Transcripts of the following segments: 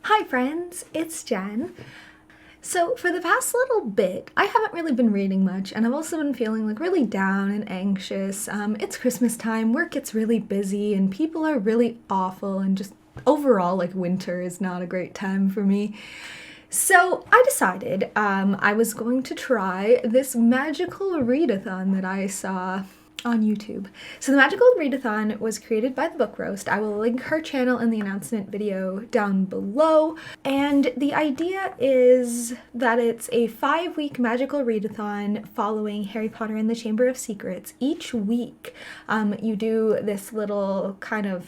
Hi friends, it's Jen. So for the past little bit, I haven't really been reading much, and I've also been feeling like really down and anxious. It's Christmas time, work gets really busy, and people are really awful, and just overall, like winter is not a great time for me. So I decided I was going to try this magical readathon that I saw on YouTube. So the Magical Readathon was created by the Book Roast. I will link her channel in the announcement video down below. And the idea is that it's a 5-week magical readathon following Harry Potter and the Chamber of Secrets. Each week you do this little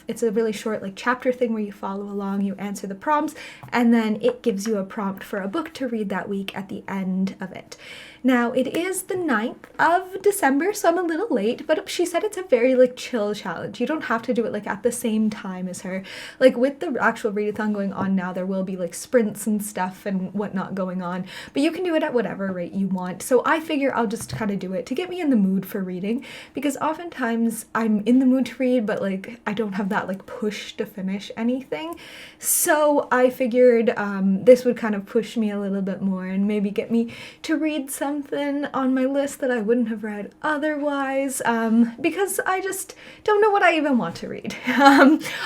it's a really short like chapter thing where you follow along, you answer the prompts, and then it gives you a prompt for a book to read that week at the end of it. Now, it is the 9th of December, so I'm a little late, but she said it's a very, chill challenge. You don't have to do it, at the same time as her. With the actual readathon going on now, there will be, sprints and stuff and whatnot going on, but you can do it at whatever rate you want. So I figure I'll just kind of do it to get me in the mood for reading, because oftentimes I'm in the mood to read, but, I don't have that, push to finish anything. So I figured this would kind of push me a little bit more and maybe get me to read something on my list that I wouldn't have read otherwise, because I just don't know what I even want to read.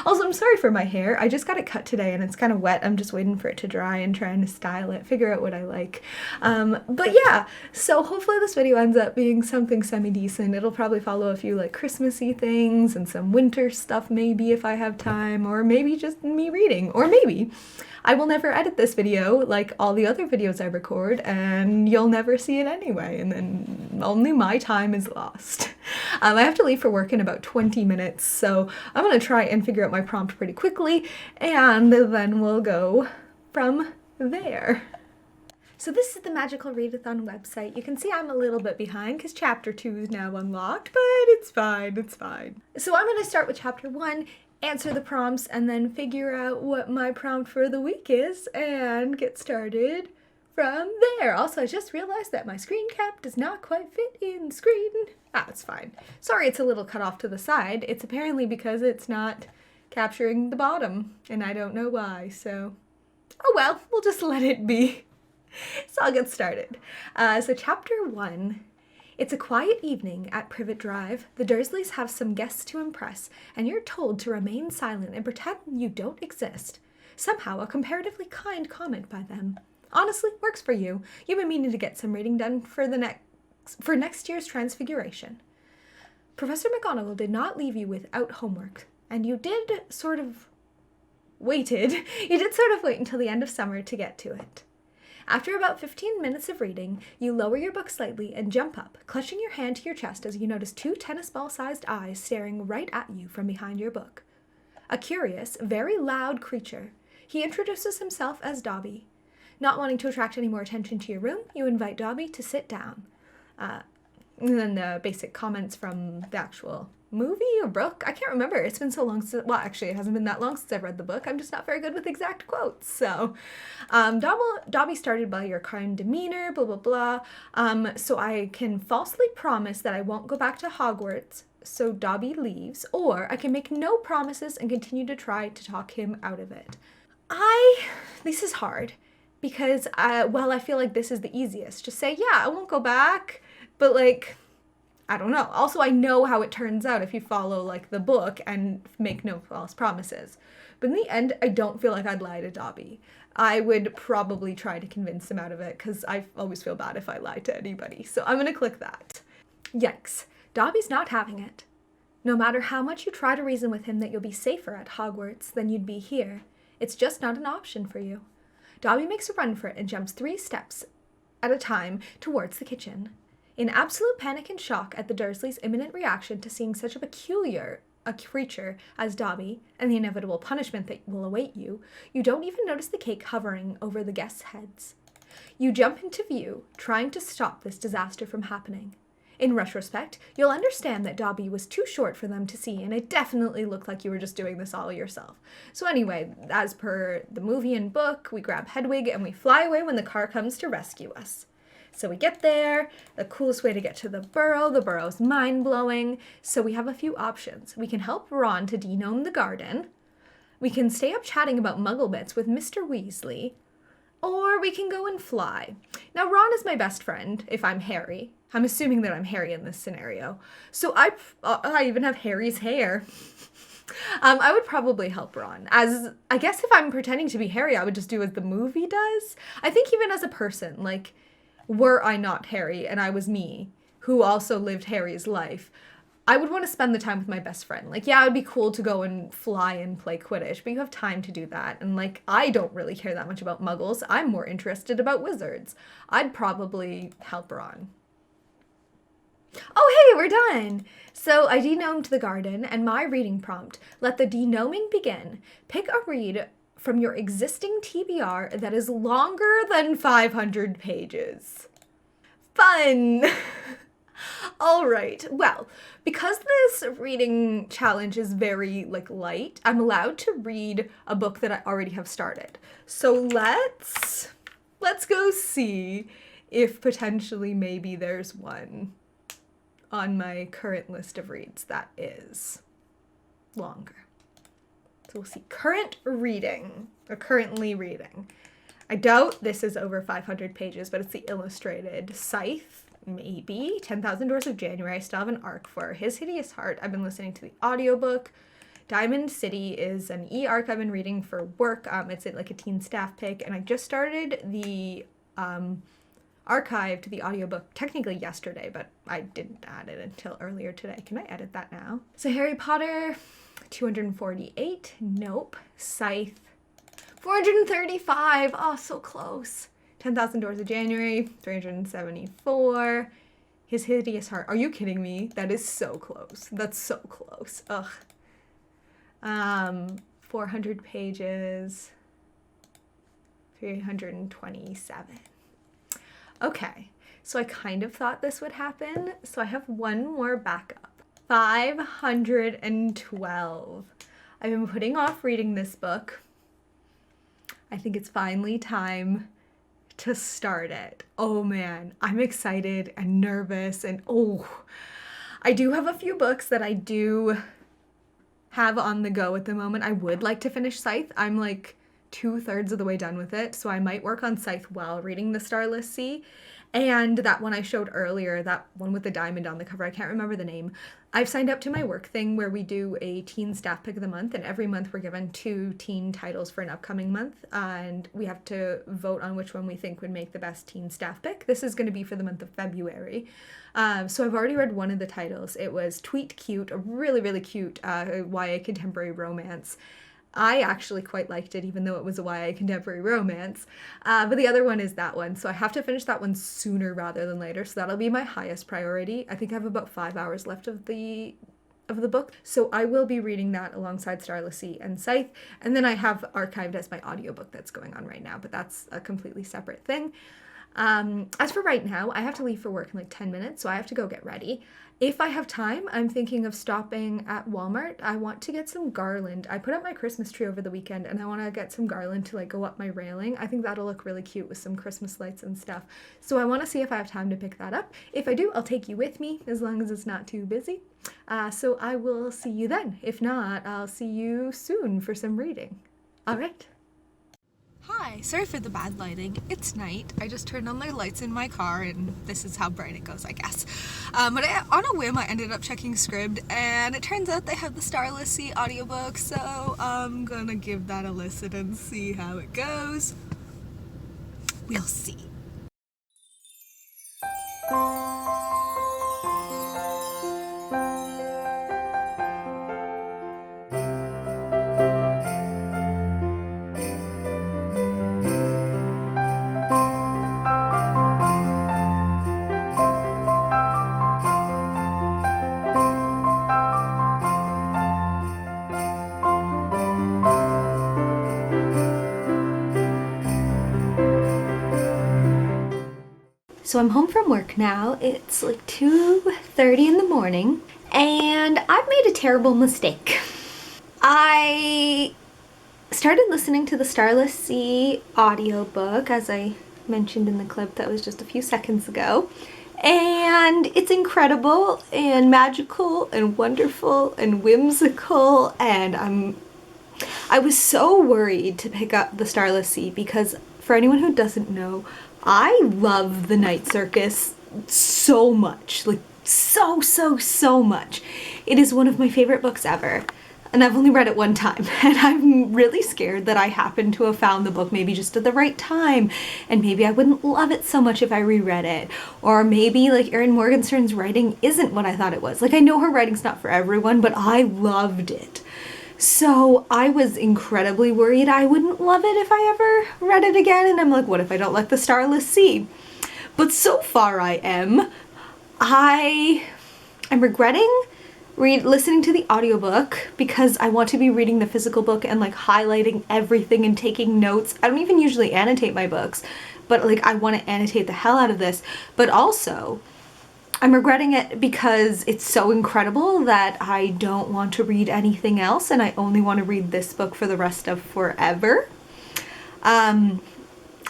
Also, I'm sorry for my hair. I just got it cut today and it's kind of wet. I'm just waiting for it to dry and trying to style it, figure out what I like. But yeah, so hopefully this video ends up being something semi-decent. It'll probably follow a few Christmassy things and some winter stuff maybe if I have time, or maybe just me reading, or maybe I will never edit this video like all the other videos I record, and you'll never see it anyway, and then only my time is lost. I have to leave for work in about 20 minutes, so I'm gonna try and figure out my prompt pretty quickly, and then we'll go from there. So this is the Magical Readathon website. You can see I'm a little bit behind because chapter 2 is now unlocked, but it's fine, it's fine. So I'm gonna start with chapter 1, answer the prompts, and then figure out what my prompt for the week is and get started from there. Also, I just realized that my screen cap does not quite fit in screen. It's fine. Sorry it's a little cut off to the side. It's apparently because it's not capturing the bottom, and I don't know why, so oh well, we'll just let it be. So I'll get started. So chapter 1. It's a quiet evening at Privet Drive. The Dursleys have some guests to impress, and you're told to remain silent and pretend you don't exist. Somehow, a comparatively kind comment by them. Honestly, works for you. You've been meaning to get some reading done for next year's Transfiguration. Professor McGonagall did not leave you without homework, and you did sort of wait until the end of summer to get to it. After about 15 minutes of reading, you lower your book slightly and jump up, clutching your hand to your chest as you notice 2 tennis ball-sized eyes staring right at you from behind your book. A curious, very loud creature. He introduces himself as Dobby. Not wanting to attract any more attention to your room, you invite Dobby to sit down. And then the basic comments from the actual movie or book. I can't remember. It's been so long since, well, actually, it hasn't been that long since I've read the book. I'm just not very good with exact quotes. So, Dobby started by your kind demeanor, blah, blah, blah. So I can falsely promise that I won't go back to Hogwarts, so Dobby leaves, or I can make no promises and continue to try to talk him out of it. This is hard, because, I feel like this is the easiest. Just say, yeah, I won't go back, but, I don't know. Also, I know how it turns out if you follow, the book and make no false promises. But in the end, I don't feel like I'd lie to Dobby. I would probably try to convince him out of it, because I always feel bad if I lie to anybody. So I'm going to click that. Yikes. Dobby's not having it. No matter how much you try to reason with him that you'll be safer at Hogwarts than you'd be here, it's just not an option for you. Dobby makes a run for it and jumps 3 steps at a time towards the kitchen. In absolute panic and shock at the Dursleys' imminent reaction to seeing such a creature as Dobby and the inevitable punishment that will await you, you don't even notice the cake hovering over the guests' heads. You jump into view, trying to stop this disaster from happening. In retrospect, you'll understand that Dobby was too short for them to see, and it definitely looked like you were just doing this all yourself. So anyway, as per the movie and book, we grab Hedwig and we fly away when the car comes to rescue us. So we get there, the coolest way to get to the burrow's mind-blowing, so we have a few options. We can help Ron to denome the garden, We can stay up chatting about muggle bits with Mr. Weasley, or we can go and fly. Now, Ron is my best friend, if I'm Harry. I'm assuming that I'm Harry in this scenario. So I even have Harry's hair. I would probably help Ron. As, I guess if I'm pretending to be Harry, I would just do as the movie does. I think even as a person, like, were I not Harry and I was me, who also lived Harry's life, I would want to spend the time with my best friend. Like, yeah, it would be cool to go and fly and play Quidditch, but you have time to do that. And, like, I don't really care that much about muggles. I'm more interested about wizards. I'd probably help Ron. Oh, hey, we're done. So I degnomed the garden, and my reading prompt: let the denoming begin. Pick a read from your existing TBR that is longer than 500 pages. Fun! All right, well, because this reading challenge is very, like, light, I'm allowed to read a book that I already have started. So let's go see if potentially maybe there's one on my current list of reads that is longer. So we'll see. Currently reading. I doubt this is over 500 pages, but it's the illustrated. Scythe, maybe. 10,000 Doors of January, I still have an arc for. His Hideous Heart, I've been listening to the audiobook. Diamond City is an e-arc I've been reading for work. It's like a teen staff pick, and I just started the archive to the audiobook technically yesterday, but I didn't add it until earlier today. Can I edit that now? So Harry Potter, 248. Nope. Scythe, 435. Oh, so close. 10,000 Doors of January, 374. His Hideous Heart. Are you kidding me? That is so close. That's so close. Ugh. 400 pages, 327. Okay, so I kind of thought this would happen, so I have one more backup. 512. I've been putting off reading this book. I think it's finally time to start it. Oh man, I'm excited and nervous, and I do have a few books that I do have on the go at the moment. I would like to finish Scythe. I'm like 2/3 of the way done with it, so I might work on Scythe while reading the Starless Sea. And that one I showed earlier, that one with the diamond on the cover, I can't remember the name. I've signed up to my work thing where we do a teen staff pick of the month, and every month we're given 2 teen titles for an upcoming month, and we have to vote on which one we think would make the best teen staff pick. This is going to be for the month of February. So I've already read one of the titles. It was Tweet Cute, a really, really cute YA contemporary romance. I actually quite liked it, even though it was a YA contemporary romance. But the other one is that one, so I have to finish that one sooner rather than later, so that'll be my highest priority. I think I have about 5 hours left of the book, so I will be reading that alongside Starless Sea and Scythe, and then I have archived as my audiobook that's going on right now, but that's a completely separate thing. As for right now, I have to leave for work in like 10 minutes, so I have to go get ready. If I have time, I'm thinking of stopping at Walmart. I want to get some garland. I put up my Christmas tree over the weekend, and I want to get some garland to like go up my railing. I think that'll look really cute with some Christmas lights and stuff. So I want to see if I have time to pick that up. If I do, I'll take you with me, as long as it's not too busy. So I will see you then. If not, I'll see you soon for some reading. All right. Hi, sorry for the bad lighting. It's night. I just turned on my lights in my car, and this is how bright it goes, I guess. But on a whim, I ended up checking Scribd, and it turns out they have the Starless Sea audiobook, so I'm gonna give that a listen and see how it goes. We'll see. So I'm home from work now. It's like 2:30 in the morning, and I've made a terrible mistake. I started listening to the Starless Sea audiobook, as I mentioned in the clip that was just a few seconds ago, and it's incredible and magical and wonderful and whimsical, and I'm I was so worried to pick up The Starless Sea because, for anyone who doesn't know, I love The Night Circus so much. Like, so much. It is one of my favorite books ever. And I've only read it one time, and I'm really scared that I happen to have found the book maybe just at the right time, and maybe I wouldn't love it so much if I reread it, or maybe like Erin Morgenstern's writing isn't what I thought it was. Like, I know her writing's not for everyone, but I loved it. So I was incredibly worried I wouldn't love it if I ever read it again, and I'm like, what if I don't like The Starless Sea? But so far I am. I'm regretting listening to the audiobook because I want to be reading the physical book and like highlighting everything and taking notes. I don't even usually annotate my books, but like I want to annotate the hell out of this. But also, I'm regretting it because it's so incredible that I don't want to read anything else and I only want to read this book for the rest of forever.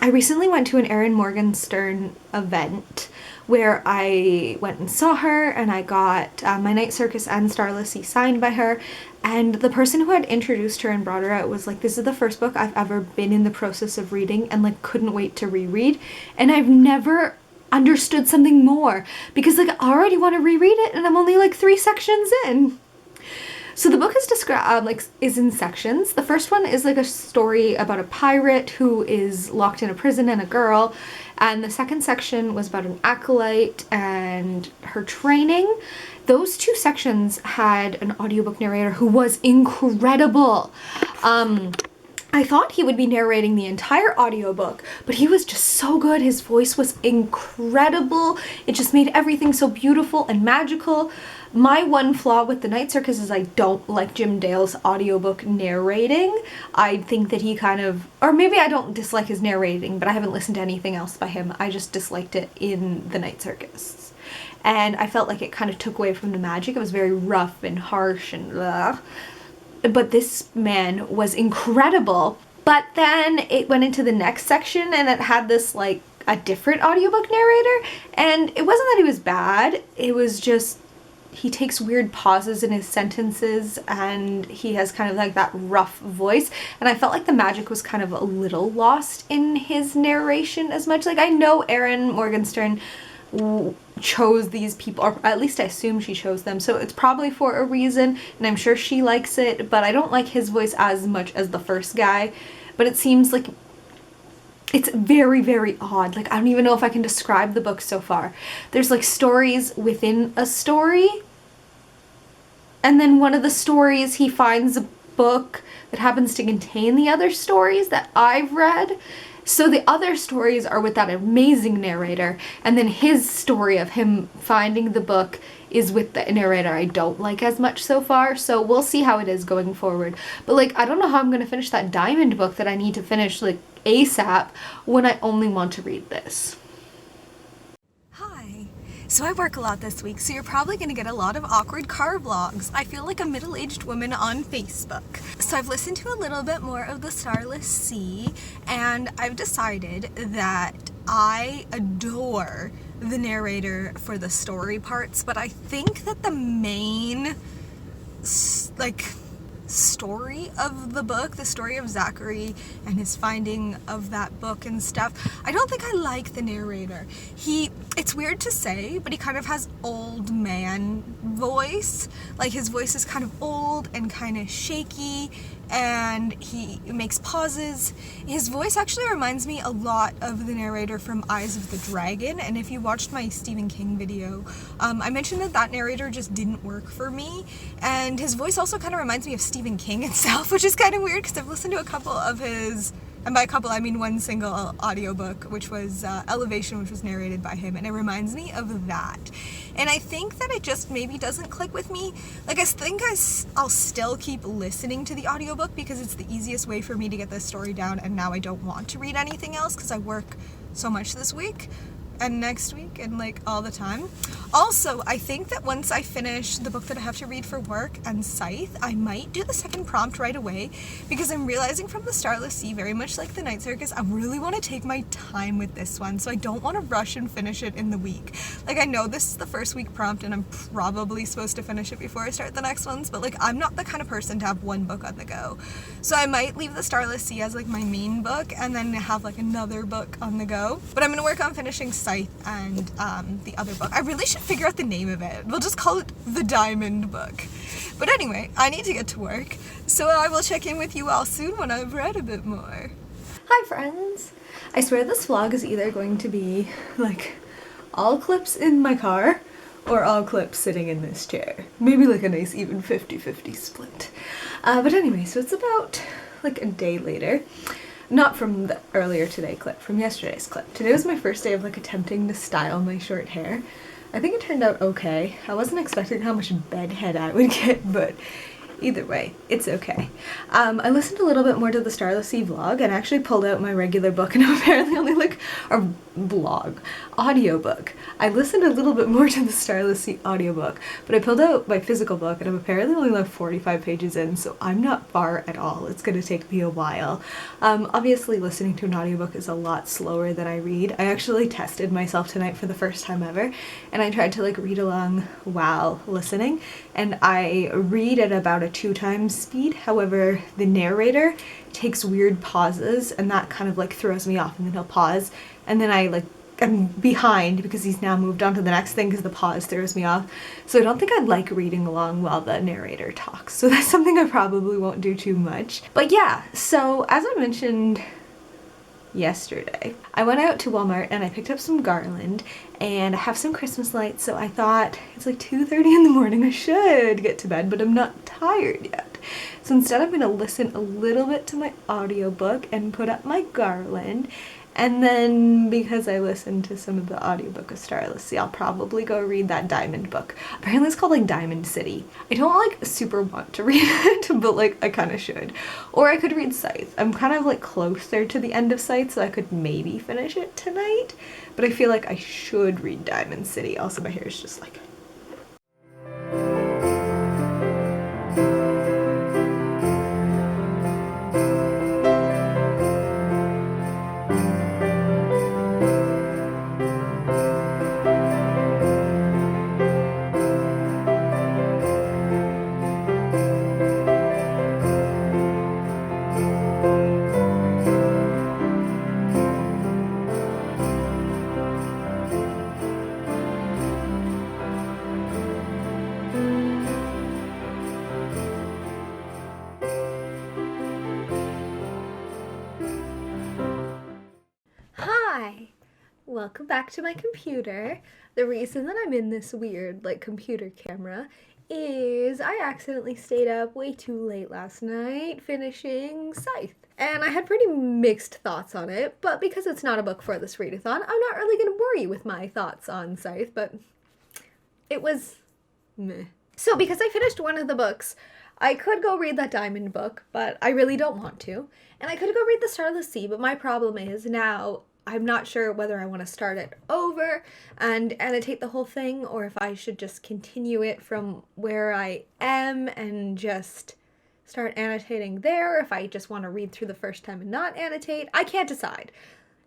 I recently went to an Erin Morgenstern event where I went and saw her, and I got my Night Circus and Starless Sea signed by her, and the person who had introduced her and brought her out was like, this is the first book I've ever been in the process of reading and like couldn't wait to reread, and I've never understood something more because like I already want to reread it and I'm only like 3 sections in. So the book is described is in sections. The first one is like a story about a pirate who is locked in a prison and a girl. And the second section was about an acolyte and her training. Those 2 sections had an audiobook narrator who was incredible. I thought he would be narrating the entire audiobook, but he was just so good. His voice was incredible. It just made everything so beautiful and magical. My one flaw with The Night Circus is I don't like Jim Dale's audiobook narrating. I think that he kind of, or maybe I don't dislike his narrating, but I haven't listened to anything else by him. I just disliked it in The Night Circus. And I felt like it kind of took away from the magic. It was very rough and harsh and blah. But this man was incredible. But then it went into the next section and it had this like a different audiobook narrator. And it wasn't that he was bad. It was just he takes weird pauses in his sentences and he has kind of like that rough voice. And I felt like the magic was kind of a little lost in his narration as much. Like I know Erin Morgenstern chose these people, or at least I assume she chose them, so it's probably for a reason, and I'm sure she likes it, but I don't like his voice as much as the first guy. But it seems like it's very, very odd. Like I don't even know if I can describe the book so far. There's like stories within a story, and then one of the stories he finds a book that happens to contain the other stories that I've read. So the other stories are with that amazing narrator, and then his story of him finding the book is with the narrator I don't like as much so far, so we'll see how it is going forward. But like, I don't know how I'm gonna finish that Diamond book that I need to finish like ASAP when I only want to read this. So I work a lot this week, so you're probably going to get a lot of awkward car vlogs. I feel like a middle-aged woman on Facebook. So I've listened to a little bit more of The Starless Sea, and I've decided that I adore the narrator for the story parts, but I think that the main, story of the book, the story of Zachary and his finding of that book and stuff, I don't think I like the narrator. It's weird to say, but he kind of has old man voice. Like his voice is kind of old and kind of shaky, and he makes pauses. His voice actually reminds me a lot of the narrator from Eyes of the Dragon, and if you watched my Stephen King video, I mentioned that narrator just didn't work for me, and his voice also kind of reminds me of Stephen King itself, which is kind of weird because I've listened to a couple of his, and by a couple I mean one single audiobook, which was Elevation, which was narrated by him, and it reminds me of that. And I think that it just maybe doesn't click with me. Like, I think I'll still keep listening to the audiobook because it's the easiest way for me to get this story down, and now I don't want to read anything else because I work so much this week. and next week and like all the time. Also, I think that once I finish the book that I have to read for work and Scythe, I might do the second prompt right away, because I'm realizing from the Starless Sea, very much like the Night Circus, I really want to take my time with this one, so I don't want to rush and finish it in the week. Like, I know this is the first week prompt and I'm probably supposed to finish it before I start the next ones, but like, I'm not the kind of person to have one book on the go. So I might leave the Starless Sea as like my main book and then have like another book on the go. But I'm gonna work on finishing Scythe and the other book. I really should figure out the name of it. We'll just call it the Diamond Book. But anyway, I need to get to work, so I will check in with you all soon when I've read a bit more. Hi friends! I swear this vlog is either going to be like all clips in my car or all clips sitting in this chair. Maybe like a nice even 50-50 split. But anyway, so it's about like a day later. Not from the earlier today clip, from yesterday's clip. Today was my first day of like attempting to style my short hair. I think it turned out okay. I wasn't expecting how much bedhead I would get, but either way, it's okay. I listened a little bit more to the Starless Sea vlog and actually pulled out my regular book, and apparently only like a audiobook. I listened a little bit more to the Starless Sea audiobook, but I pulled out my physical book and I'm apparently only like 45 pages in, so I'm not far at all. It's gonna take me a while. Obviously listening to an audiobook is a lot slower than I read. I actually tested myself tonight for the first time ever, and I tried to like read along while listening, and I read at about a 2x speed. However, the narrator takes weird pauses and that kind of like throws me off, and then he'll pause and then I'm behind because he's now moved on to the next thing because the pause throws me off. So I don't think I'd like reading along while the narrator talks. So that's something I probably won't do too much. But yeah, so as I mentioned yesterday, I went out to Walmart and I picked up some garland and I have some Christmas lights, so I thought it's like 2:30 in the morning, I should get to bed, but I'm not tired yet. So instead I'm gonna listen a little bit to my audiobook and put up my garland, and then because I listened to some of the audiobook of Starless Sea, I'll probably go read that Diamond book. Apparently it's called like Diamond City. I don't like super want to read it, but like I kind of should. Or I could read Scythe. I'm kind of like closer to the end of Scythe, so I could maybe finish it tonight, but I feel like I should read Diamond City. Also, my hair is just like... Hi! Welcome back to my computer. The reason that I'm in this weird, like, computer camera is I accidentally stayed up way too late last night finishing Scythe. And I had pretty mixed thoughts on it, but because it's not a book for this readathon, I'm not really going to bore you with my thoughts on Scythe, but it was meh. So because I finished one of the books, I could go read that Diamond book, but I really don't want to. And I could go read the Starless Sea, but my problem is now I'm not sure whether I want to start it over and annotate the whole thing, or if I should just continue it from where I am and just start annotating there, or if I just want to read through the first time and not annotate. I can't decide.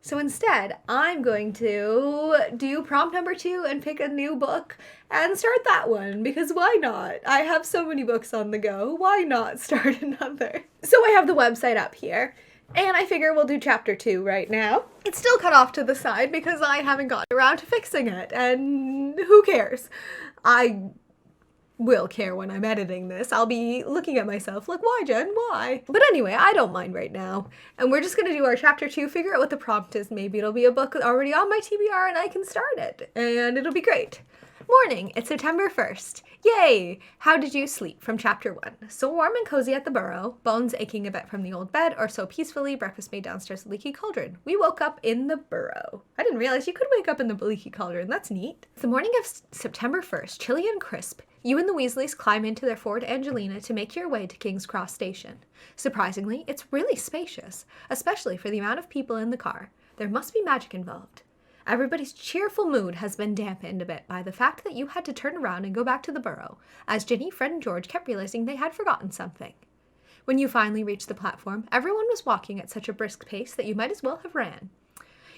So instead, I'm going to do prompt number 2 and pick a new book and start that one, because why not? I have so many books on the go, why not start another? So I have the website up here, and I figure we'll do chapter 2 right now. It's still cut off to the side because I haven't gotten around to fixing it, and who cares? I will care when I'm editing this. I'll be looking at myself like, why, Jen? Why? But anyway, I don't mind right now. And we're just gonna do our chapter 2, figure out what the prompt is. Maybe it'll be a book already on my TBR and I can start it, and it'll be great. Morning, it's September 1st. Yay! How did you sleep? From chapter 1. So warm and cozy at the burrow, bones aching a bit from the old bed, or so peacefully, breakfast made downstairs at the leaky cauldron. We woke up in the burrow. I didn't realize you could wake up in the leaky cauldron. That's neat. It's the morning of September 1st, chilly and crisp. You and the Weasleys climb into their Ford Angelina to make your way to King's Cross Station. Surprisingly, it's really spacious, especially for the amount of people in the car. There must be magic involved. Everybody's cheerful mood has been dampened a bit by the fact that you had to turn around and go back to the burrow, as Ginny, Fred, and George kept realizing they had forgotten something. When you finally reached the platform, everyone was walking at such a brisk pace that you might as well have ran.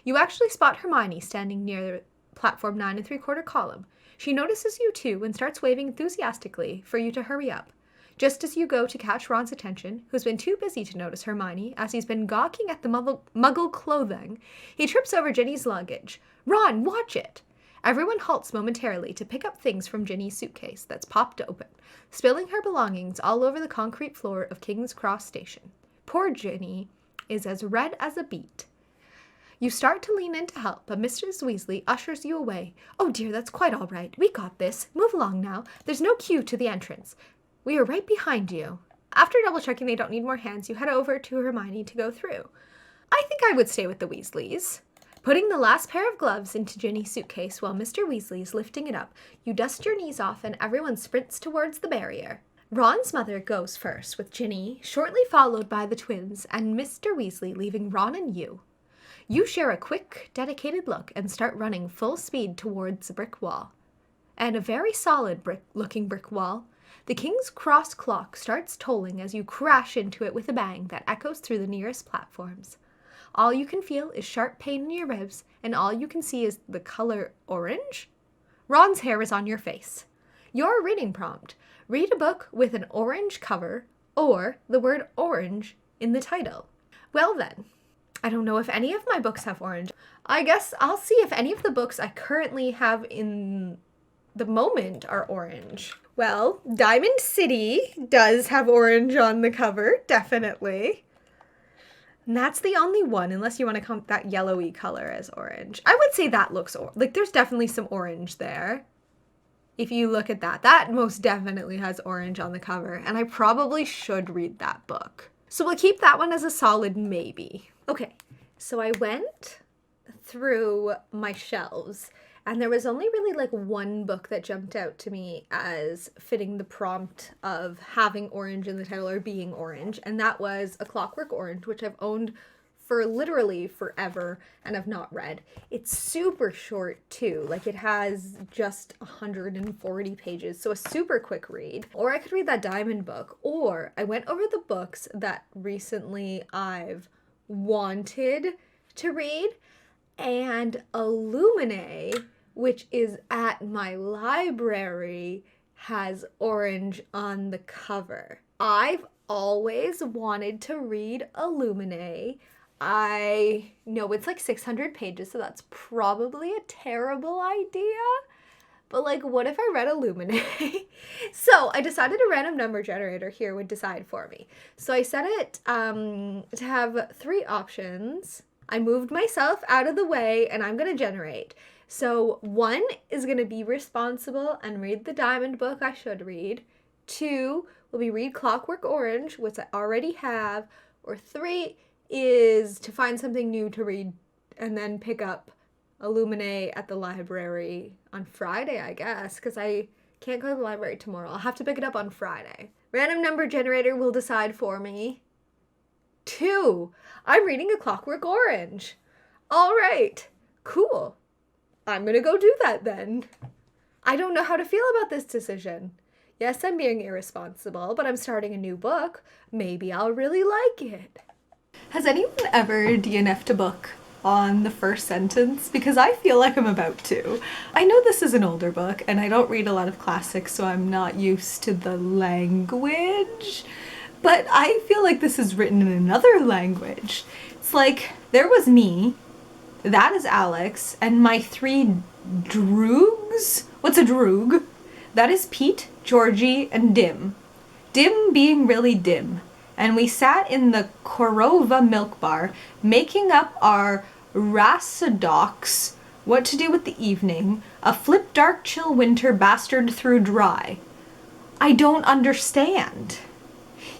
You actually spot Hermione standing near platform 9 3/4 column. She notices you too and starts waving enthusiastically for you to hurry up. Just as you go to catch Ron's attention, who's been too busy to notice Hermione as he's been gawking at the muggle clothing, he trips over Ginny's luggage. Ron, watch it! Everyone halts momentarily to pick up things from Ginny's suitcase that's popped open, spilling her belongings all over the concrete floor of King's Cross Station. Poor Ginny is as red as a beet. You start to lean in to help, but Mrs. Weasley ushers you away. Oh dear, that's quite all right. We got this. Move along now. There's no queue to the entrance. We are right behind you. After double-checking they don't need more hands, you head over to Hermione to go through. I think I would stay with the Weasleys. Putting the last pair of gloves into Ginny's suitcase while Mr. Weasley is lifting it up, you dust your knees off and everyone sprints towards the barrier. Ron's mother goes first, with Ginny, shortly followed by the twins, and Mr. Weasley leaving Ron and you. You share a quick, dedicated look and start running full speed towards the brick wall. And a very solid looking brick wall. The King's Cross clock starts tolling as you crash into it with a bang that echoes through the nearest platforms. All you can feel is sharp pain in your ribs, and all you can see is the color orange? Ron's hair is on your face. Your reading prompt: read a book with an orange cover or the word orange in the title. Well then, I don't know if any of my books have orange. I guess I'll see if any of the books I currently have in the moment are orange. Well, Diamond City does have orange on the cover, definitely. And that's the only one, unless you want to count that yellowy color as orange. I would say that looks like there's definitely some orange there. If you look at that, that most definitely has orange on the cover, and I probably should read that book. So we'll keep that one as a solid maybe. Okay, so I went through my shelves, and there was only really like one book that jumped out to me as fitting the prompt of having orange in the title or being orange, and that was A Clockwork Orange, which I've owned for literally forever and have not read. It's super short too, like it has just 140 pages, so a super quick read. Or I could read that Diamond book, or I went over the books that recently I've wanted to read, and Illuminae, which is at my library, has orange on the cover. I've always wanted to read Illuminae. I know it's like 600 pages, so that's probably a terrible idea. But like, what if I read Illuminae? So I decided a random number generator here would decide for me. So I set it to have 3 options. I moved myself out of the way and I'm going to generate. So 1 is going to be responsible and read the Diamond book I should read. 2 will be read Clockwork Orange, which I already have. Or 3 is to find something new to read and then pick up Illuminae at the library on Friday, I guess, because I can't go to the library tomorrow. I'll have to pick it up on Friday. Random number generator will decide for me. 2. I'm reading A Clockwork Orange. All right, cool. I'm gonna go do that then. I don't know how to feel about this decision. Yes, I'm being irresponsible, but I'm starting a new book. Maybe I'll really like it. Has anyone ever DNF'd a book on the first sentence? Because I feel like I'm about to. I know this is an older book, and I don't read a lot of classics, so I'm not used to the language. But I feel like this is written in another language. It's like, there was me, that is Alex, and my 3 droogs? What's a droog? That is Pete, Georgie, and Dim. Dim being really dim. And we sat in the Korova milk bar, making up our Racidocs, what to do with the evening, a flip dark chill winter bastard through dry. I don't understand.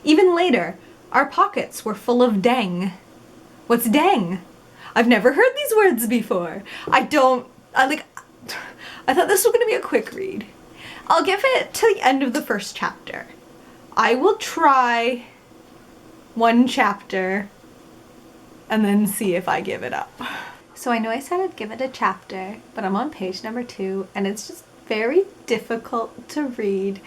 Even later, our pockets were full of dang. What's dang? I've never heard these words before. I thought this was gonna be a quick read. I'll give it to the end of the first chapter. I will try 1 chapter and then see if I give it up. So I know I said I'd give it a chapter, but I'm on page number 2 and it's just very difficult to read.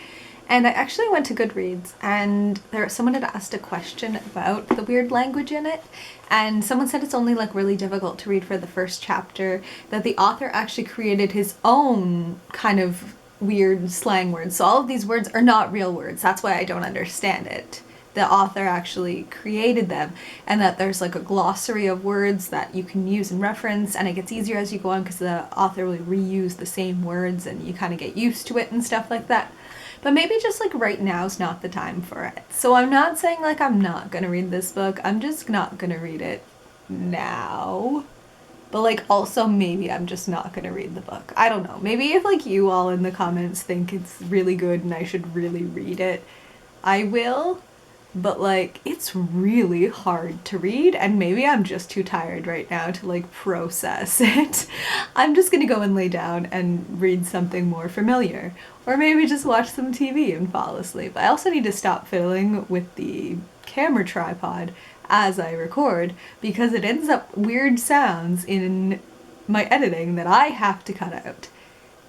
And I actually went to Goodreads and someone had asked a question about the weird language in it, and someone said it's only like really difficult to read for the first chapter, that the author actually created his own kind of weird slang words. So all of these words are not real words. That's why I don't understand it. The author actually created them, and that there's like a glossary of words that you can use and reference, and it gets easier as you go on because the author will reuse the same words and you kind of get used to it and stuff like that. But maybe just like right now is not the time for it. So I'm not saying like I'm not gonna read this book, I'm just not gonna read it now. But like also maybe I'm just not gonna read the book. I don't know. Maybe if like you all in the comments think it's really good and I should really read it, I will. But like it's really hard to read, and maybe I'm just too tired right now to like process it. I'm just gonna go and lay down and read something more familiar, or maybe just watch some TV and fall asleep. I also need to stop fiddling with the camera tripod as I record because it ends up weird sounds in my editing that I have to cut out.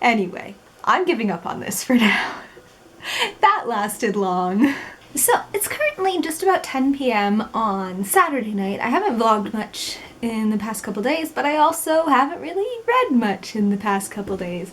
Anyway, I'm giving up on this for now. That lasted long. So it's currently just about 10 p.m. on Saturday night. I haven't vlogged much in the past couple days, but I also haven't really read much in the past couple days.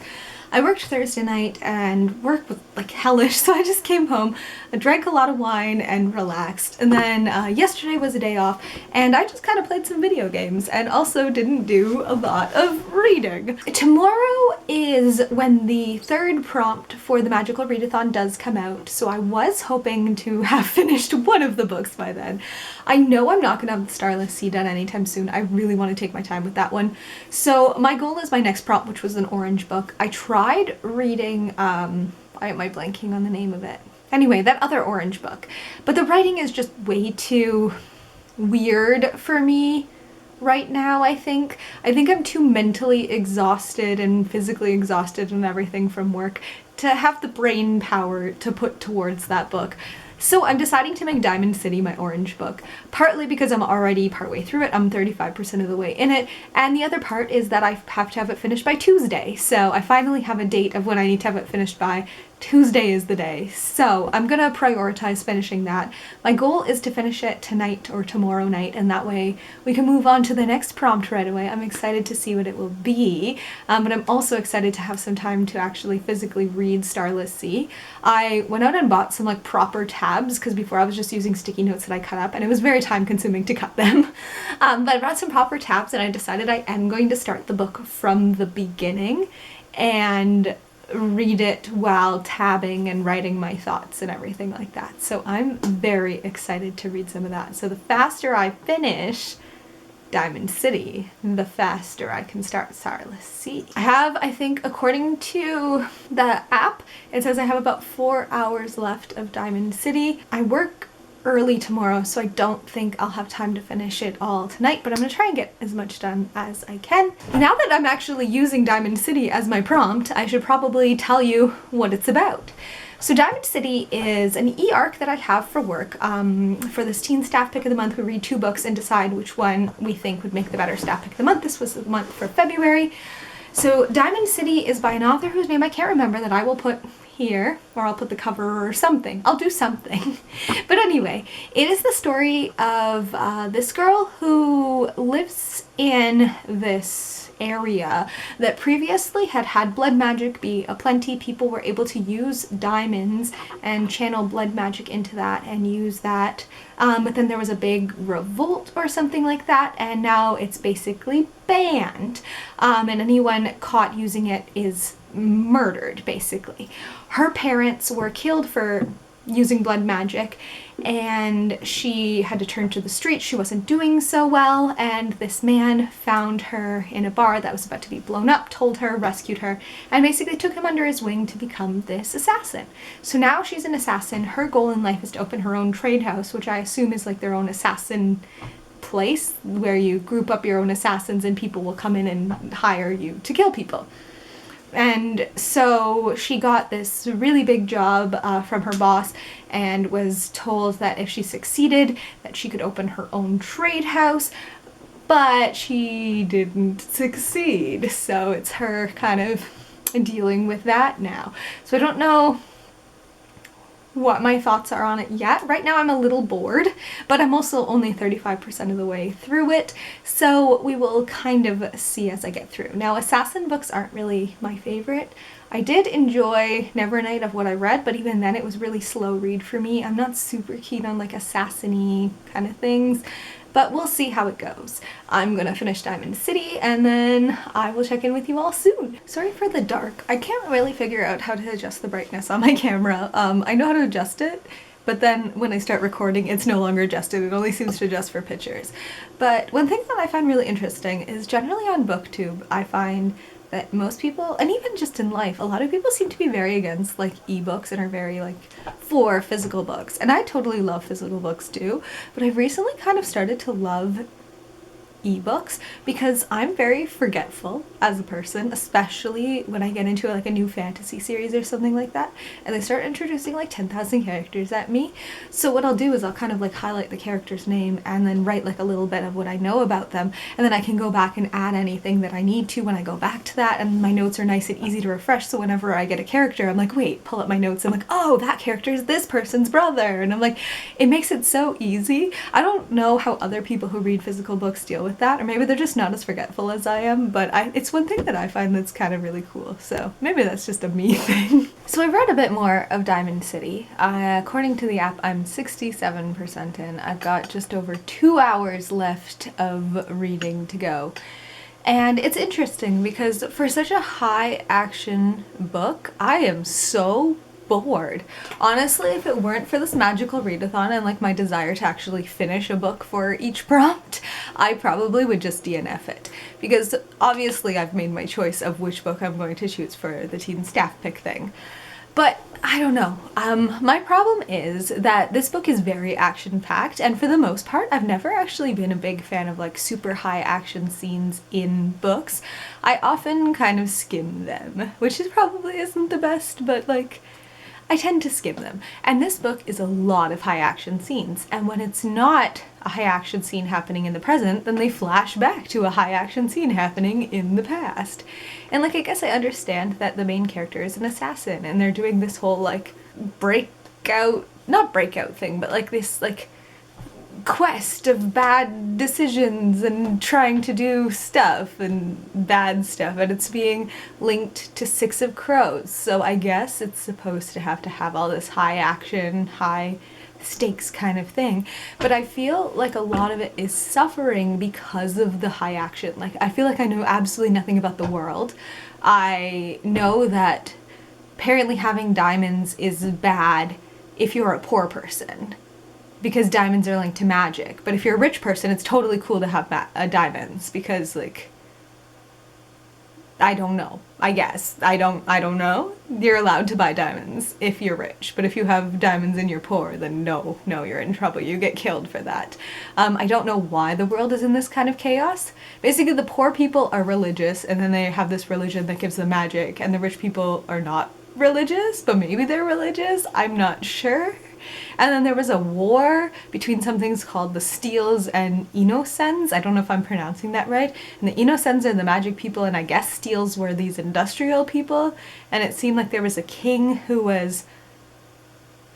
I worked Thursday night and work was like hellish, so I just came home, I drank a lot of wine and relaxed, and then yesterday was a day off and I just kind of played some video games and also didn't do a lot of reading. Tomorrow is when the third prompt for the Magical Readathon does come out, so I was hoping to have finished one of the books by then. I know I'm not going to have the Starless Sea done anytime soon. I really want to take my time with that one. So my goal is my next prompt, which was an orange book. I tried reading, why am I blanking on the name of it? Anyway, that other orange book. But the writing is just way too weird for me right now, I think. I think I'm too mentally exhausted and physically exhausted and everything from work to have the brain power to put towards that book. So I'm deciding to make Diamond City my orange book, partly because I'm already partway through it, I'm 35% of the way in it, and the other part is that I have to have it finished by Tuesday, so I finally have a date of when I need to have it finished by. Tuesday is the day, so I'm gonna prioritize finishing that. My goal is to finish it tonight or tomorrow night, and that way we can move on to the next prompt right away. I'm excited to see what it will be, but I'm also excited to have some time to actually physically read Starless Sea. I went out and bought some like proper tabs, because before I was just using sticky notes that I cut up, and it was very time consuming to cut them. But I brought some proper tabs and I decided I am going to start the book from the beginning and read it while tabbing and writing my thoughts and everything like that. So I'm very excited to read some of that. So the faster I finish Diamond City, the faster I can start Starless Sea. I have, I think, according to the app, it says I have about 4 hours left of Diamond City. I work early tomorrow, so I don't think I'll have time to finish it all tonight, but I'm gonna try and get as much done as I can. Now that I'm actually using Diamond City as my prompt, I should probably tell you what it's about. So Diamond City is an e-arc that I have for work. For this teen staff pick of the month, we read 2 books and decide which one we think would make the better staff pick of the month. This was the month for February. So Diamond City is by an author whose name I can't remember, that I will put here, or I'll put the cover or something. I'll do something. But anyway, it is the story of this girl who lives in this area that previously had blood magic be aplenty. People were able to use diamonds and channel blood magic into that and use that. But then there was a big revolt or something like that, and now it's basically banned. And anyone caught using it is murdered, basically. Her parents were killed for using blood magic, and she had to turn to the street. She wasn't doing so well, and this man found her in a bar that was about to be blown up, told her, rescued her, and basically took him under his wing to become this assassin. So now she's an assassin. Her goal in life is to open her own trade house, which I assume is like their own assassin place where you group up your own assassins and people will come in and hire you to kill people. And so she got this really big job from her boss and was told that if she succeeded, that she could open her own trade house. but she didn't succeed. So it's her kind of dealing with that now. So I don't know what my thoughts are on it yet. Right now I'm a little bored, but I'm also only 35% of the way through it, so we will kind of see as I get through. Now, assassin books aren't really my favorite. I did enjoy Nevernight of what I read, but even then it was really slow read for me. I'm not super keen on like assassin-y kind of things, but we'll see how it goes. I'm gonna finish Diamond City and then I will check in with you all soon. Sorry for the dark. I can't really figure out how to adjust the brightness on my camera. I know how to adjust it, but then when I start recording, it's no longer adjusted. It only seems to adjust for pictures. But one thing that I find really interesting is generally on BookTube, I find that most people, and even just in life, a lot of people seem to be very against like ebooks and are very like for physical books. And I totally love physical books too, but I've recently kind of started to love ebooks because I'm very forgetful as a person, especially when I get into like a new fantasy series or something like that and they start introducing like 10,000 characters at me. So what I'll do is I'll kind of like highlight the character's name and then write like a little bit of what I know about them, and then I can go back and add anything that I need to when I go back to that, and my notes are nice and easy to refresh, so whenever I get a character I'm like, wait, pull up my notes, I'm like, oh, that character is this person's brother, and I'm like, it makes it so easy. I don't know how other people who read physical books deal with that, or maybe they're just not as forgetful as I am, but it's one thing that I find that's kind of really cool, so maybe that's just a me thing. So I've read a bit more of Diamond City. According to the app, I'm 67% in. I've got just over 2 hours left of reading to go. And it's interesting because for such a high action book, I am so bored. Honestly, if it weren't for this magical readathon and like my desire to actually finish a book for each prompt, I probably would just DNF it. Because obviously I've made my choice of which book I'm going to choose for the teen staff pick thing. But I don't know. My problem is that this book is very action-packed, and for the most part, I've never actually been a big fan of like super high action scenes in books. I often kind of skim them, which is probably isn't the best, but like, I tend to skim them. And this book is a lot of high action scenes, and when it's not a high action scene happening in the present, then they flash back to a high action scene happening in the past. And like, I guess I understand that the main character is an assassin and they're doing this whole like not breakout thing, but like this like quest of bad decisions and trying to do stuff and bad stuff, and it's being linked to Six of Crows, so I guess it's supposed to have all this high action, high stakes kind of thing, but I feel like a lot of it is suffering because of the high action. Like, I feel like I know absolutely nothing about the world. I know that apparently having diamonds is bad if you're a poor person, because diamonds are linked to magic. But if you're a rich person, it's totally cool to have diamonds, because like, I don't know. I guess. I don't know. You're allowed to buy diamonds if you're rich, but if you have diamonds and you're poor, then no, you're in trouble. You get killed for that. I don't know why the world is in this kind of chaos. Basically, the poor people are religious, and then they have this religion that gives them magic, and the rich people are not religious, but maybe they're religious. I'm not sure. And then there was a war between some things called the Steels and Innocens. I don't know if I'm pronouncing that right. And the Innocens are the magic people, and I guess Steels were these industrial people. And it seemed like there was a king who was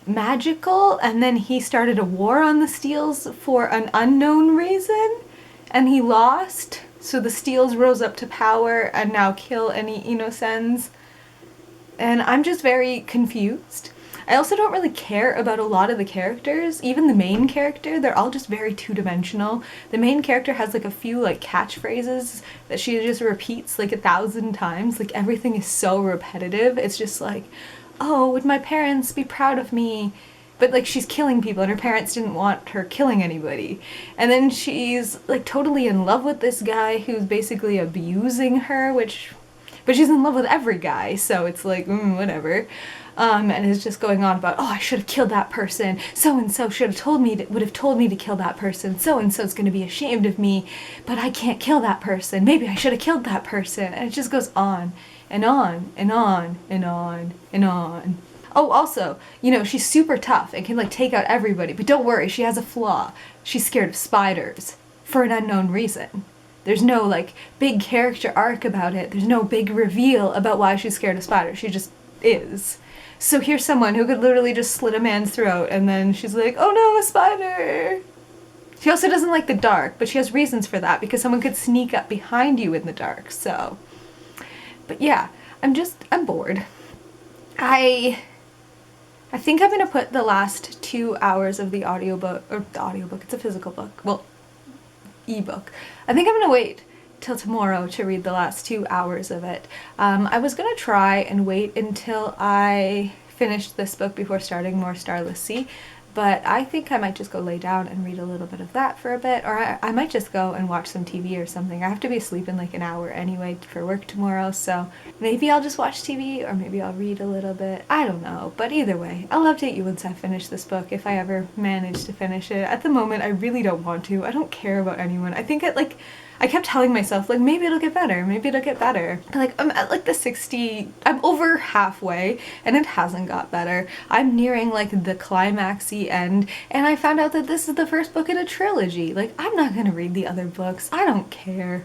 magical, and then he started a war on the Steels for an unknown reason, and he lost. So the Steels rose up to power and now kill any Innocens. And I'm just very confused. I also don't really care about a lot of the characters. Even the main character, they're all just very two-dimensional. The main character has like a few like catchphrases that she just repeats like 1,000 times. Like, everything is so repetitive. It's just like, oh, would my parents be proud of me? But like, she's killing people and her parents didn't want her killing anybody. And then she's like totally in love with this guy who's basically abusing her, but she's in love with every guy, so it's like, whatever. And it's just going on about, oh, I should have killed that person. So-and-so should have would have told me to kill that person. So-and-so's going to be ashamed of me, but I can't kill that person. Maybe I should have killed that person. And it just goes on and on and on and on and on. Oh, also, she's super tough and can like take out everybody, but don't worry, she has a flaw. She's scared of spiders. for an unknown reason. There's no like big character arc about it. There's no big reveal about why she's scared of spiders. She just is. So here's someone who could literally just slit a man's throat and then she's like, oh no, a spider! She also doesn't like the dark, but she has reasons for that because someone could sneak up behind you in the dark, so. But yeah, I'm bored. I think I'm gonna put the last 2 hours of the audiobook, or the audiobook, it's a physical book, well, ebook. I think I'm gonna wait till tomorrow to read the last 2 hours of it. I was gonna try and wait until I finished this book before starting more Starless Sea, but I think I might just go lay down and read a little bit of that for a bit, or I might just go and watch some TV or something. I have to be asleep in like an hour anyway for work tomorrow, so maybe I'll just watch TV or maybe I'll read a little bit. I don't know, but either way, I'll update you once I finish this book if I ever manage to finish it. At the moment, I really don't want to. I don't care about anyone. I think I kept telling myself, like, maybe it'll get better, maybe it'll get better. Like, I'm at like the 60, I'm over halfway, and it hasn't got better. I'm nearing like the climaxy end, and I found out that this is the first book in a trilogy. Like, I'm not gonna read the other books. I don't care.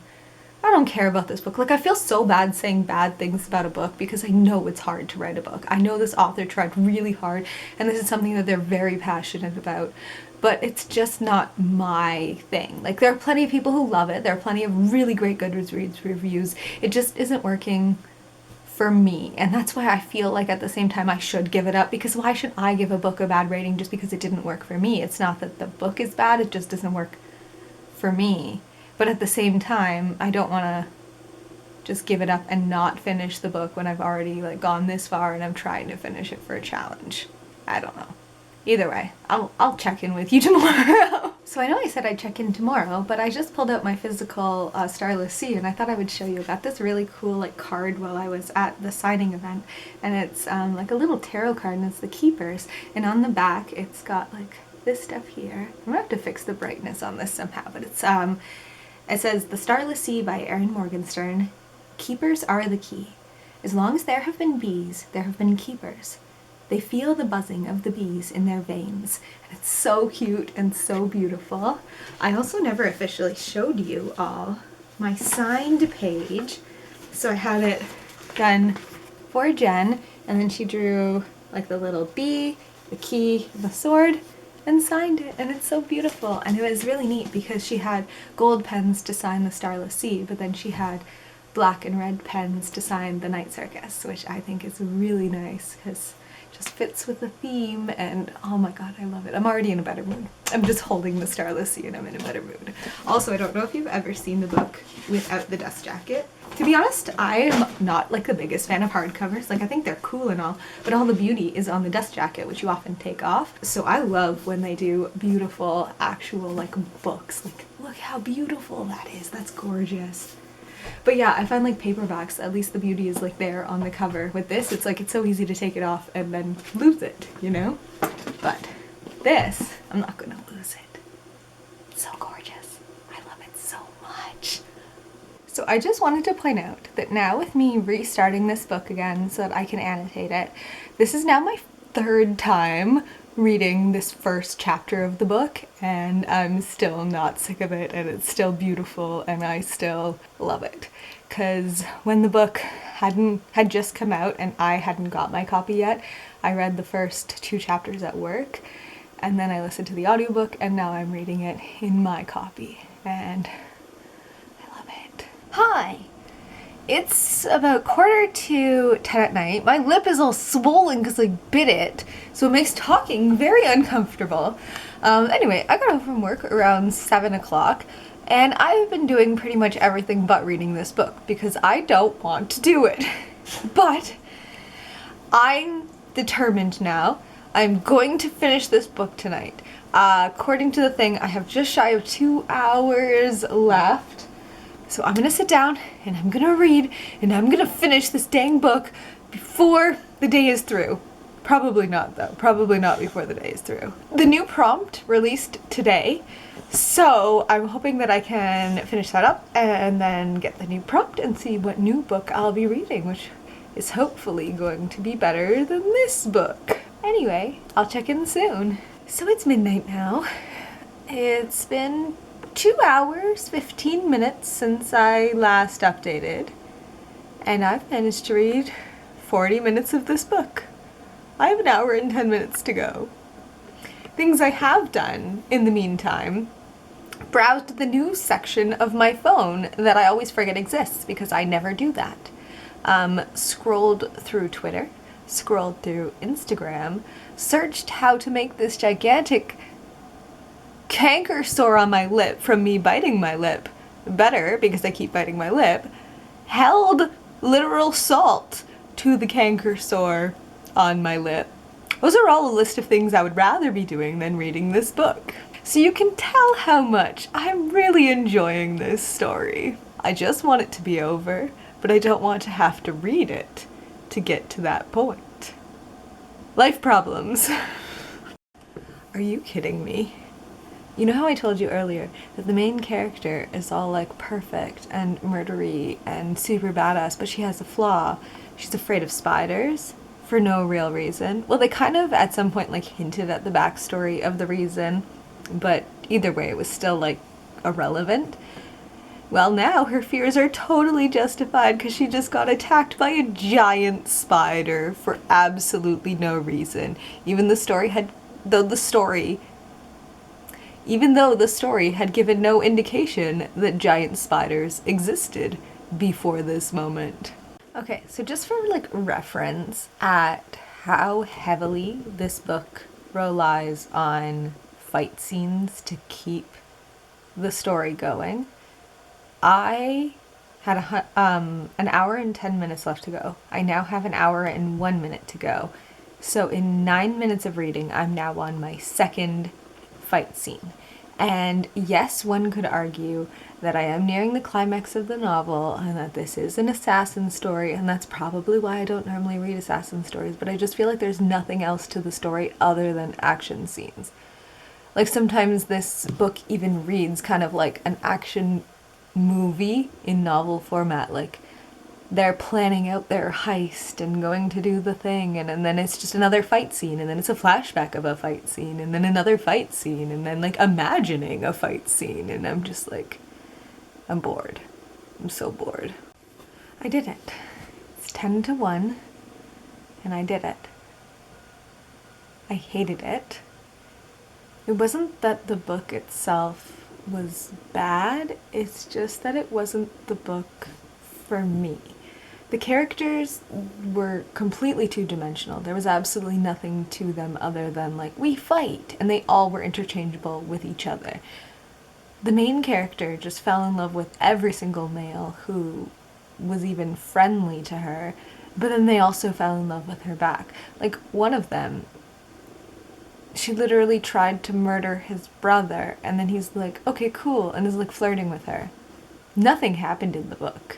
I don't care about this book. Like, I feel so bad saying bad things about a book because I know it's hard to write a book. I know this author tried really hard, and this is something that they're very passionate about. But it's just not my thing. Like, there are plenty of people who love it. There are plenty of really great Goodreads reviews. It just isn't working for me. And that's why I feel like at the same time I should give it up, because why should I give a book a bad rating just because it didn't work for me? It's not that the book is bad, it just doesn't work for me. But at the same time, I don't want to just give it up and not finish the book when I've already like gone this far and I'm trying to finish it for a challenge. I don't know. Either way, I'll check in with you tomorrow. So I know I said I'd check in tomorrow, but I just pulled out my physical Starless Sea and I thought I would show you. I got this really cool like card while I was at the signing event, and it's like a little tarot card and it's the Keepers, and on the back it's got like this stuff here. I'm gonna have to fix the brightness on this somehow, but it's it says, The Starless Sea by Erin Morgenstern. Keepers are the key. As long as there have been bees, there have been keepers. They feel the buzzing of the bees in their veins. And it's so cute and so beautiful. I also never officially showed you all my signed page. So I had it done for Jen, and then she drew like the little bee, the key, the sword, and signed it, and it's so beautiful. And it was really neat because she had gold pens to sign the Starless Sea, but then she had black and red pens to sign the Night Circus, which I think is really nice because just fits with the theme, and oh my god, I love it. I'm already in a better mood. I'm just holding the Starless Sea and I'm in a better mood. Also, I don't know if you've ever seen the book without the dust jacket. To be honest, I am not like the biggest fan of hardcovers. Like, I think they're cool and all, but all the beauty is on the dust jacket, which you often take off. So I love when they do beautiful actual like books. Like, look how beautiful that is. That's gorgeous. But yeah, I find like paperbacks, at least the beauty is like there on the cover. With this, it's like it's so easy to take it off and then lose it, you know? But this, I'm not gonna lose it. It's so gorgeous. I love it so much. So I just wanted to point out that now with me restarting this book again so that I can annotate it, this is now my third time reading this first chapter of the book, and I'm still not sick of it, and it's still beautiful, and I still love it. Because when the book had just come out and I hadn't got my copy yet, I read the first 2 chapters at work, and then I listened to the audiobook, and now I'm reading it in my copy, and I love it. Hi! It's about 10:45 at night. My lip is all swollen because I bit it, so it makes talking very uncomfortable. Anyway, I got home from work around 7 o'clock, and I've been doing pretty much everything but reading this book because I don't want to do it. But I'm determined now. I'm going to finish this book tonight. According to the thing, I have just shy of 2 hours left. So I'm gonna sit down and I'm gonna read and I'm gonna finish this dang book before the day is through. Probably not though, probably not before the day is through. The new prompt released today, so I'm hoping that I can finish that up and then get the new prompt and see what new book I'll be reading, which is hopefully going to be better than this book. Anyway, I'll check in soon. So it's midnight now. It's been 2 hours, 15 minutes since I last updated, and I've managed to read 40 minutes of this book. I have an hour and 10 minutes to go. Things I have done in the meantime: browsed the news section of my phone that I always forget exists because I never do that. Scrolled through Twitter, scrolled through Instagram, searched how to make this gigantic canker sore on my lip from me biting my lip better because I keep biting my lip, held literal salt to the canker sore on my lip. Those are all a list of things I would rather be doing than reading this book. So you can tell how much I'm really enjoying this story. I just want it to be over, but I don't want to have to read it to get to that point. Life problems. Are you kidding me? You know how I told you earlier that the main character is all like perfect and murdery and super badass, but she has a flaw. She's afraid of spiders for no real reason. Well, they kind of at some point like hinted at the backstory of the reason, but either way it was still like irrelevant. Well, now her fears are totally justified because she just got attacked by a giant spider for absolutely no reason. Even though the story had given no indication that giant spiders existed before this moment. Okay, so just for like reference at how heavily this book relies on fight scenes to keep the story going, I had an hour and 10 minutes left to go. I now have an hour and 1 minute to go. So in 9 minutes of reading, I'm now on my second fight scene. And yes, one could argue that I am nearing the climax of the novel and that this is an assassin story, and that's probably why I don't normally read assassin stories, but I just feel like there's nothing else to the story other than action scenes. Like sometimes this book even reads kind of like an action movie in novel format, like they're planning out their heist and going to do the thing, and then it's just another fight scene, and then it's a flashback of a fight scene, and then another fight scene, and then like imagining a fight scene, and I'm just like, I'm bored. I'm so bored. I did it. It's 10-1, and I did it. I hated it. It wasn't that the book itself was bad, it's just that it wasn't the book for me. The characters were completely two-dimensional. There was absolutely nothing to them other than like, we fight, and they all were interchangeable with each other. The main character just fell in love with every single male who was even friendly to her, but then they also fell in love with her back. Like, one of them, she literally tried to murder his brother, and then he's like, okay, cool, and is like flirting with her. Nothing happened in the book.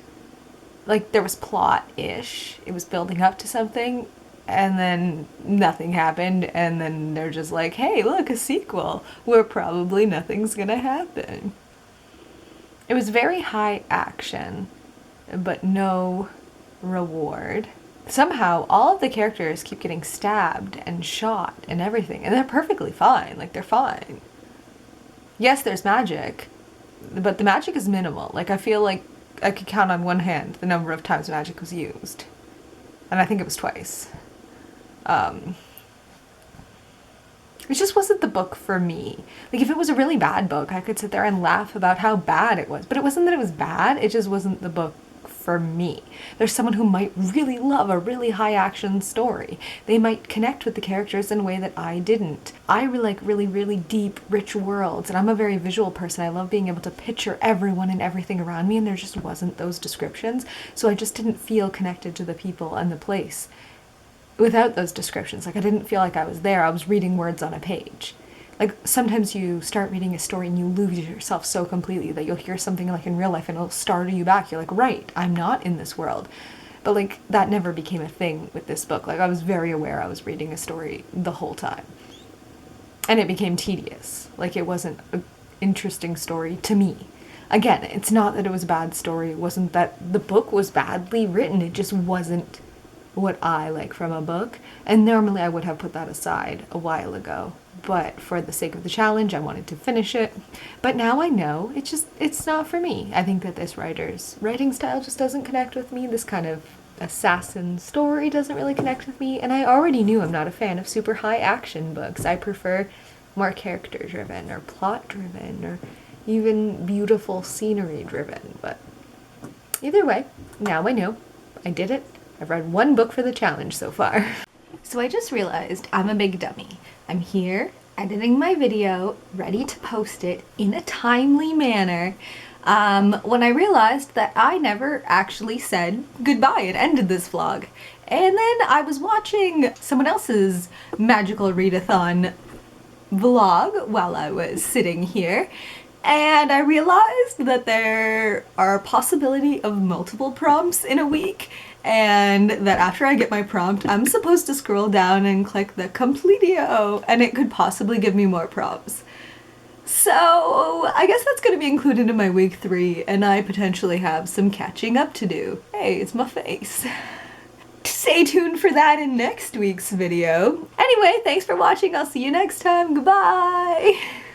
Like, there was plot-ish. It was building up to something, and then nothing happened, and then they're just like, hey, look, a sequel, where probably nothing's gonna happen. It was very high action, but no reward. Somehow, all of the characters keep getting stabbed and shot and everything, and they're perfectly fine. Like, they're fine. Yes, there's magic, but the magic is minimal. Like, I feel like I could count on one hand the number of times magic was used. And I think it was twice. It just wasn't the book for me. Like, if it was a really bad book, I could sit there and laugh about how bad it was. But it wasn't that it was bad, it just wasn't the book for me. There's someone who might really love a really high action story. They might connect with the characters in a way that I didn't. I like really, really deep, rich worlds, and I'm a very visual person. I love being able to picture everyone and everything around me, and there just wasn't those descriptions. So I just didn't feel connected to the people and the place without those descriptions. Like, I didn't feel like I was there. I was reading words on a page. Like, sometimes you start reading a story and you lose yourself so completely that you'll hear something like in real life and it'll startle you back. You're like, right, I'm not in this world. But like, that never became a thing with this book. Like, I was very aware I was reading a story the whole time. And it became tedious. Like, it wasn't an interesting story to me. Again, it's not that it was a bad story. It wasn't that the book was badly written. It just wasn't what I like from a book. And normally I would have put that aside a while ago. but for the sake of the challenge, I wanted to finish it. But now I know it's not for me. I think that this writer's writing style just doesn't connect with me. This kind of assassin story doesn't really connect with me, and I already knew I'm not a fan of super high action books. I prefer more character driven or plot driven or even beautiful scenery driven. But either way, now I know. I did it. I've read one book for the challenge so far. So I just realized I'm a big dummy. I'm here editing my video, ready to post it in a timely manner, when I realized that I never actually said goodbye and ended this vlog. And then I was watching someone else's magical readathon vlog while I was sitting here, and I realized that there are a possibility of multiple prompts in a week, and that after I get my prompt, I'm supposed to scroll down and click the completio, and it could possibly give me more prompts. So I guess that's going to be included in my week 3, and I potentially have some catching up to do. Hey, it's my face. Stay tuned for that in next week's video. Anyway, thanks for watching. I'll see you next time. Goodbye!